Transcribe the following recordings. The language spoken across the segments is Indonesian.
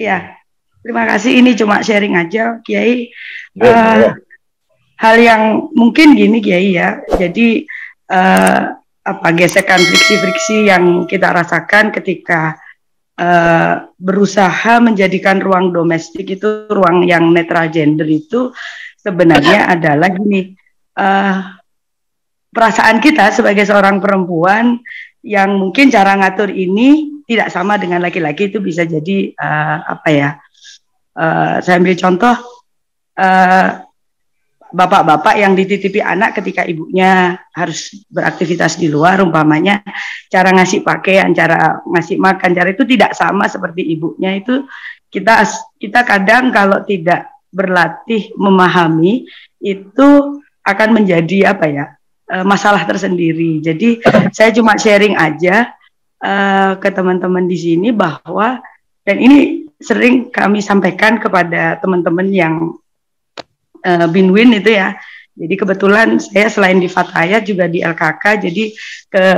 Ya, terima kasih. Ini cuma sharing aja, Kiai. Ya. Hal yang mungkin gini, Kiai ya. Jadi apa gesekan friksi-friksi yang kita rasakan ketika berusaha menjadikan ruang domestik itu ruang yang netral gender itu sebenarnya adalah gini. Perasaan kita sebagai seorang perempuan yang mungkin cara ngatur ini tidak sama dengan laki-laki itu bisa jadi apa ya? Saya ambil contoh bapak-bapak yang dititipi anak ketika ibunya harus beraktivitas di luar, umpamanya cara ngasih pakaian, cara ngasih makan, cara itu tidak sama seperti ibunya. Itu kita kadang kalau tidak berlatih memahami itu akan menjadi apa ya, masalah tersendiri. Jadi saya cuma sharing aja ke teman-teman di sini bahwa, dan ini sering kami sampaikan kepada teman-teman yang Binwin itu ya. Jadi kebetulan saya selain di Fatayat juga di LKK, jadi ke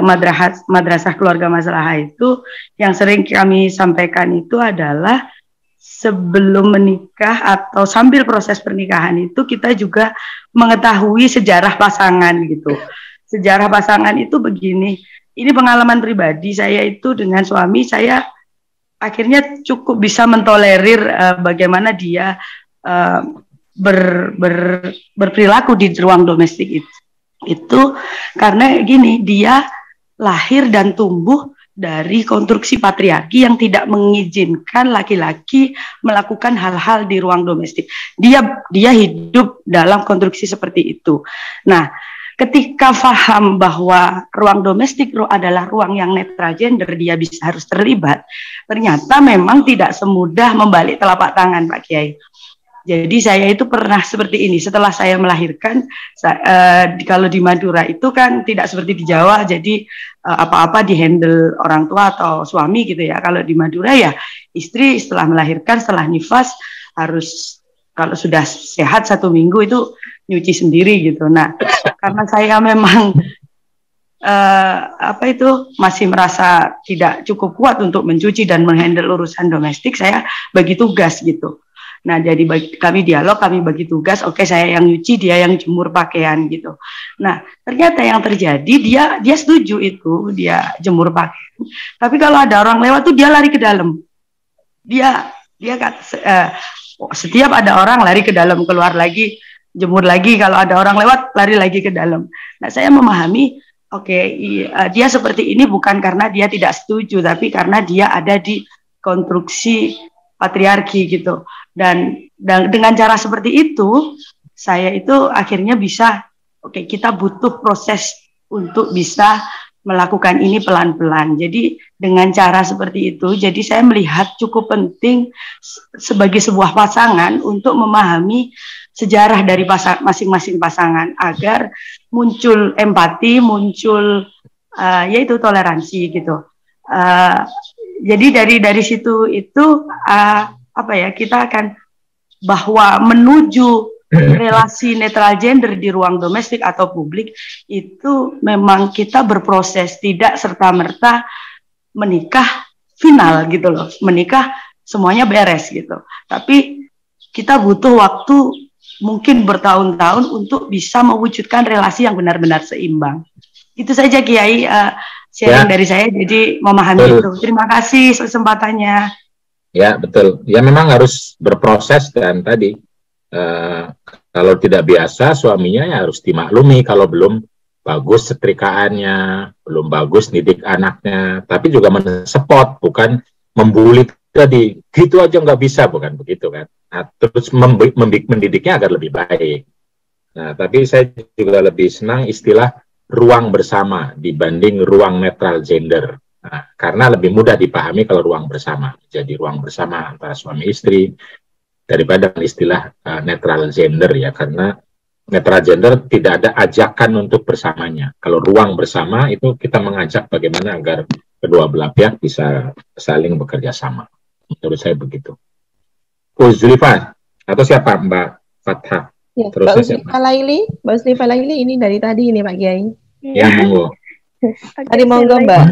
Madrasah Keluarga Maslahah itu yang sering kami sampaikan itu adalah sebelum menikah atau sambil proses pernikahan itu kita juga mengetahui sejarah pasangan gitu. Sejarah pasangan itu begini, ini pengalaman pribadi saya itu dengan suami, saya akhirnya cukup bisa mentolerir bagaimana dia berperilaku di ruang domestik itu karena gini, dia lahir dan tumbuh dari konstruksi patriarki yang tidak mengizinkan laki-laki melakukan hal-hal di ruang domestik. Dia hidup dalam konstruksi seperti itu. Nah, ketika paham bahwa ruang domestik adalah ruang yang netral gender, dia harus terlibat. Ternyata memang tidak semudah membalik telapak tangan, Pak Kiai. Jadi saya itu pernah seperti ini, setelah saya melahirkan, kalau di Madura itu kan tidak seperti di Jawa, jadi apa-apa dihandle orang tua atau suami gitu ya. Kalau di Madura ya istri setelah melahirkan, setelah nifas harus, kalau sudah sehat 1 minggu itu nyuci sendiri gitu. Nah, karena saya memang masih merasa tidak cukup kuat untuk mencuci dan menghandle urusan domestik, saya bagi tugas gitu. Nah, jadi kami dialog, kami bagi tugas, oke, saya yang nyuci, dia yang jemur pakaian gitu. Nah, ternyata yang terjadi dia setuju itu, dia jemur pakaian. Tapi kalau ada orang lewat tuh dia lari ke dalam. Dia setiap ada orang lari ke dalam, keluar lagi, jemur lagi, kalau ada orang lewat lari lagi ke dalam. Nah, saya memahami, dia seperti ini bukan karena dia tidak setuju, tapi karena dia ada di konstruksi patriarki gitu. Dan dengan cara seperti itu, saya itu akhirnya bisa, kita butuh proses untuk bisa melakukan ini pelan-pelan. Jadi dengan cara seperti itu, jadi saya melihat cukup penting sebagai sebuah pasangan untuk memahami sejarah dari masing-masing pasangan agar muncul empati, muncul yaitu toleransi gitu. Jadi dari situ itu kita akan bahwa menuju relasi netral gender di ruang domestik atau publik itu memang kita berproses, tidak serta-merta menikah final gitu loh, menikah semuanya beres gitu. Tapi kita butuh waktu mungkin bertahun-tahun untuk bisa mewujudkan relasi yang benar-benar seimbang. Itu saja Kiai sharing dari saya, jadi memahami itu. Terima kasih kesempatannya. Ya, betul. Ya memang harus berproses, dan tadi kalau tidak biasa suaminya ya harus dimaklumi kalau belum bagus setrikaannya, belum bagus didik anaknya, tapi juga mensupport, bukan membuli tadi, gitu aja nggak bisa, bukan begitu kan. Nah, terus mendidiknya agar lebih baik. Nah, tapi saya juga lebih senang istilah ruang bersama dibanding ruang netral gender. Nah, karena lebih mudah dipahami kalau ruang bersama, jadi ruang bersama antara suami istri daripada istilah netral gender ya, karena netral gender tidak ada ajakan untuk bersamanya. Kalau ruang bersama itu kita mengajak bagaimana agar kedua belah pihak bisa saling bekerja sama. Menurut saya begitu. Zulifah atau siapa Mbak Fathah? Ya, Mbak Zulifah Laili ini dari tadi ini Pak Kiai. Ya, monggo. Tadi monggo Mbak.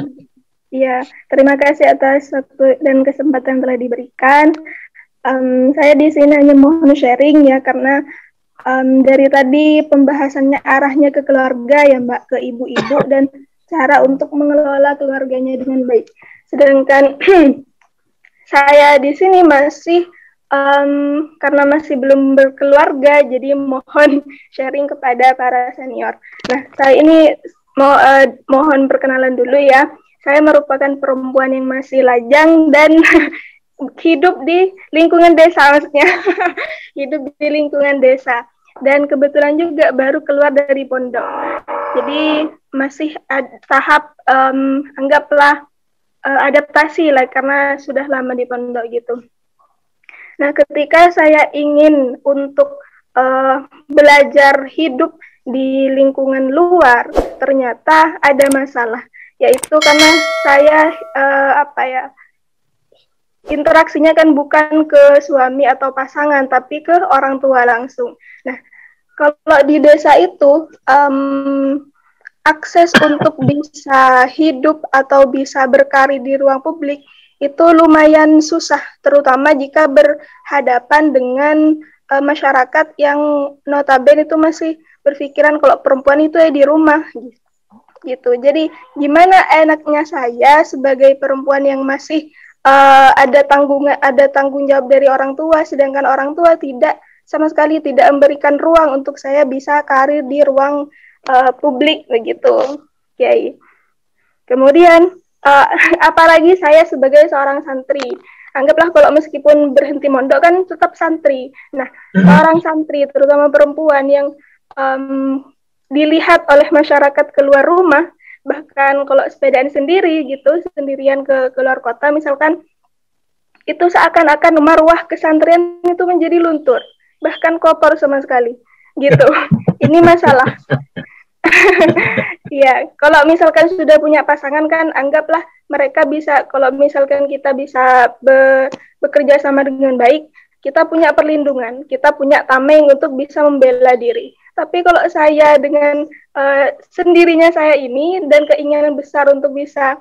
Ya, terima kasih atas waktu dan kesempatan yang telah diberikan. Saya di sini hanya mohon sharing ya, karena dari tadi pembahasannya arahnya ke keluarga ya Mbak, ke ibu-ibu dan cara untuk mengelola keluarganya dengan baik. Sedangkan saya di sini masih karena masih belum berkeluarga, jadi mohon sharing kepada para senior. Nah, saya ini mohon perkenalan dulu ya. Saya merupakan perempuan yang masih lajang dan hidup di lingkungan desa, maksudnya hidup di lingkungan desa. Dan kebetulan juga baru keluar dari pondok. Jadi masih tahap anggaplah adaptasi lah, karena sudah lama di pondok gitu. Nah, ketika saya ingin untuk belajar hidup di lingkungan luar, ternyata ada masalah, yaitu karena saya interaksinya kan bukan ke suami atau pasangan, tapi ke orang tua langsung. Nah, kalau di desa itu akses untuk bisa hidup atau bisa berkarir di ruang publik itu lumayan susah, terutama jika berhadapan dengan masyarakat yang notabene itu masih berpikiran kalau perempuan itu ya di rumah gitu. Jadi gimana enaknya saya sebagai perempuan yang masih ada tanggung jawab dari orang tua, sedangkan orang tua sama sekali tidak memberikan ruang untuk saya bisa karir di ruang publik begitu, Kiai. Kemudian apalagi saya sebagai seorang santri, anggaplah kalau meskipun berhenti mondok kan tetap santri. Nah, seorang santri terutama perempuan yang dilihat oleh masyarakat keluar rumah, bahkan kalau sepedaan sendiri gitu, sendirian ke luar kota misalkan, itu seakan-akan marwah kesantrian itu menjadi luntur, bahkan kotor sama sekali gitu. Ini masalah. Ya, kalau misalkan sudah punya pasangan kan anggaplah mereka bisa, kalau misalkan kita bisa bekerja sama dengan baik, kita punya perlindungan, kita punya tameng untuk bisa membela diri. Tapi kalau saya dengan sendirinya saya ini dan keinginan besar untuk bisa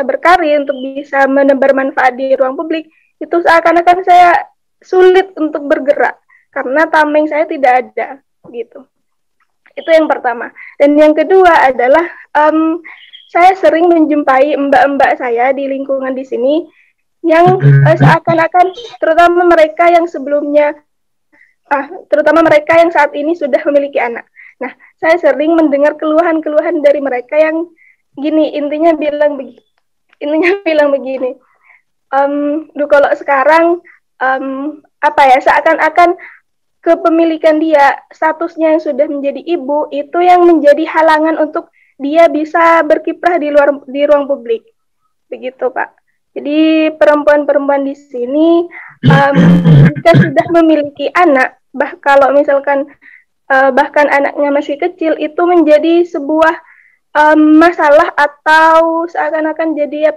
berkarir, untuk bisa menebar manfaat di ruang publik, itu seakan-akan saya sulit untuk bergerak karena tameng saya tidak ada gitu. Itu yang pertama. Dan yang kedua adalah saya sering menjumpai mbak-mbak saya di lingkungan di sini yang seakan-akan, terutama mereka yang sebelumnya, terutama mereka yang saat ini sudah memiliki anak. Nah, saya sering mendengar keluhan-keluhan dari mereka yang gini, intinya bilang begini. Kalau sekarang seakan-akan kepemilikan dia, statusnya yang sudah menjadi ibu, itu yang menjadi halangan untuk dia bisa berkiprah di ruang publik. Begitu, Pak. Jadi perempuan-perempuan di sini jika sudah memiliki anak, kalau misalkan bahkan anaknya masih kecil, itu menjadi sebuah masalah atau seakan-akan jadi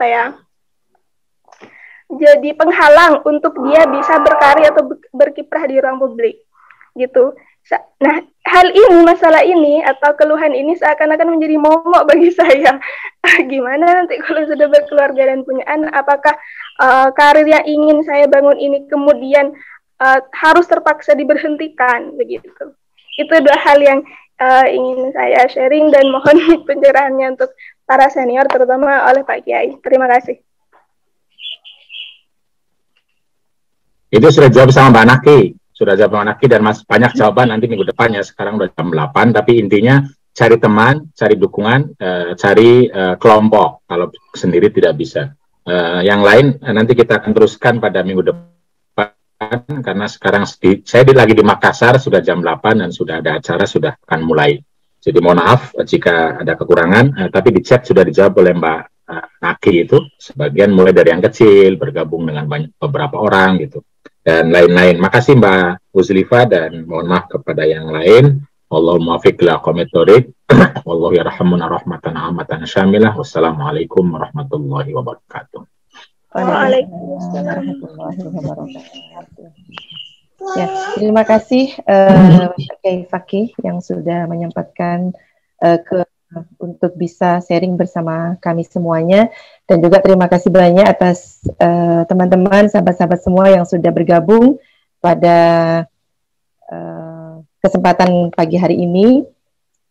jadi penghalang untuk dia bisa berkarya atau berkiprah di ruang publik gitu. Nah, masalah ini atau keluhan ini seakan-akan menjadi momok bagi saya. Gimana nanti kalau sudah berkeluarga dan punya anak, apakah karir yang ingin saya bangun ini kemudian harus terpaksa diberhentikan begitu. Itu dua hal yang ingin saya sharing dan mohon pencerahannya untuk para senior, terutama oleh Pak Kiai. Terima kasih. Itu sudah jawab sama Mbak Naki. Sudah jawab Mbak Naki dan Mas banyak jawaban nanti minggu depan ya. Sekarang udah jam 8, tapi intinya cari teman, cari dukungan, cari kelompok. Kalau sendiri tidak bisa. Yang lain nanti kita akan teruskan pada minggu depan, karena sekarang saya lagi di Makassar, sudah jam 8 dan sudah ada acara, sudah akan mulai. Jadi mohon maaf jika ada kekurangan, tapi di chat sudah dijawab oleh Mbak Naki itu. Sebagian mulai dari yang kecil, bergabung dengan beberapa orang gitu. Dan lain-lain. Makasih Mbak Uzlifa dan mohon maaf kepada yang lain. Allahumma fiq la qomitorik. Wallahu yarhamuna rahmatan amatan syamilah. Wassalamualaikum warahmatullahi wabarakatuh. Waalaikumsalam warahmatullahi wabarakatuh. Ya, terima kasih Kiai Fakih yang sudah menyempatkan ke untuk bisa sharing bersama kami semuanya, dan juga terima kasih banyak atas teman-teman, sahabat-sahabat semua yang sudah bergabung pada kesempatan pagi hari ini.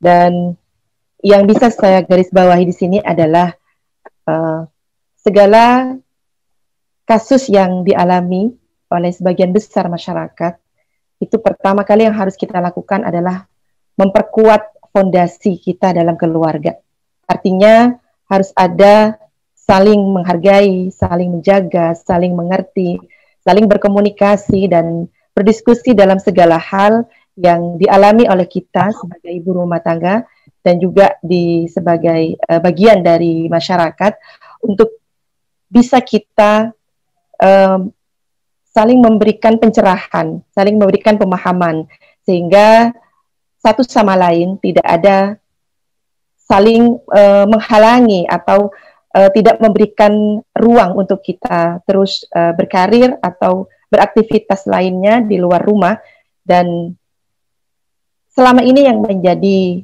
Dan yang bisa saya garis bawahi di sini adalah segala kasus yang dialami oleh sebagian besar masyarakat, itu pertama kali yang harus kita lakukan adalah memperkuat fondasi kita dalam keluarga. Artinya harus ada saling menghargai, saling menjaga, saling mengerti, saling berkomunikasi dan berdiskusi dalam segala hal yang dialami oleh kita sebagai ibu rumah tangga dan juga sebagai bagian dari masyarakat, untuk bisa kita saling memberikan pencerahan, saling memberikan pemahaman, sehingga satu sama lain tidak ada saling menghalangi atau tidak memberikan ruang untuk kita terus berkarir atau beraktivitas lainnya di luar rumah. Dan selama ini yang menjadi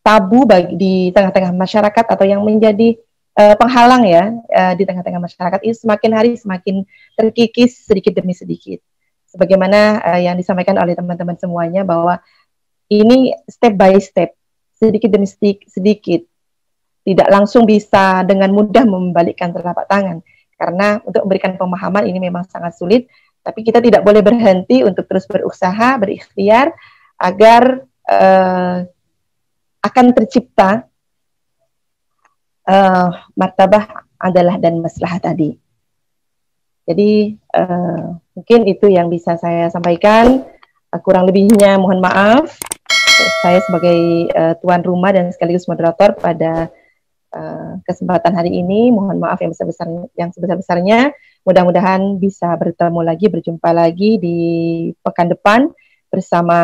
tabu di tengah-tengah masyarakat atau yang menjadi penghalang ya di tengah-tengah masyarakat ini semakin hari semakin terkikis sedikit demi sedikit. Sebagaimana yang disampaikan oleh teman-teman semuanya, bahwa ini step by step, sedikit demi sedikit, tidak langsung bisa dengan mudah membalikkan telapak tangan, karena untuk memberikan pemahaman ini memang sangat sulit. Tapi kita tidak boleh berhenti untuk terus berusaha, berikhtiar agar akan tercipta martabah adalah dan maslahah tadi. Jadi mungkin itu yang bisa saya sampaikan. Kurang lebihnya mohon maaf. Saya sebagai tuan rumah dan sekaligus moderator pada kesempatan hari ini, mohon maaf yang sebesar-besarnya. Mudah-mudahan bisa bertemu lagi, berjumpa lagi di pekan depan bersama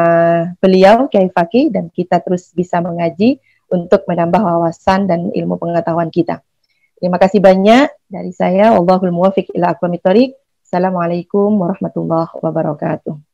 beliau Kiai Fakih, dan kita terus bisa mengaji untuk menambah wawasan dan ilmu pengetahuan kita. Terima kasih banyak dari saya. Wallahul muwaffiq ila aqwamit thoriq. Assalamualaikum warahmatullahi wabarakatuh.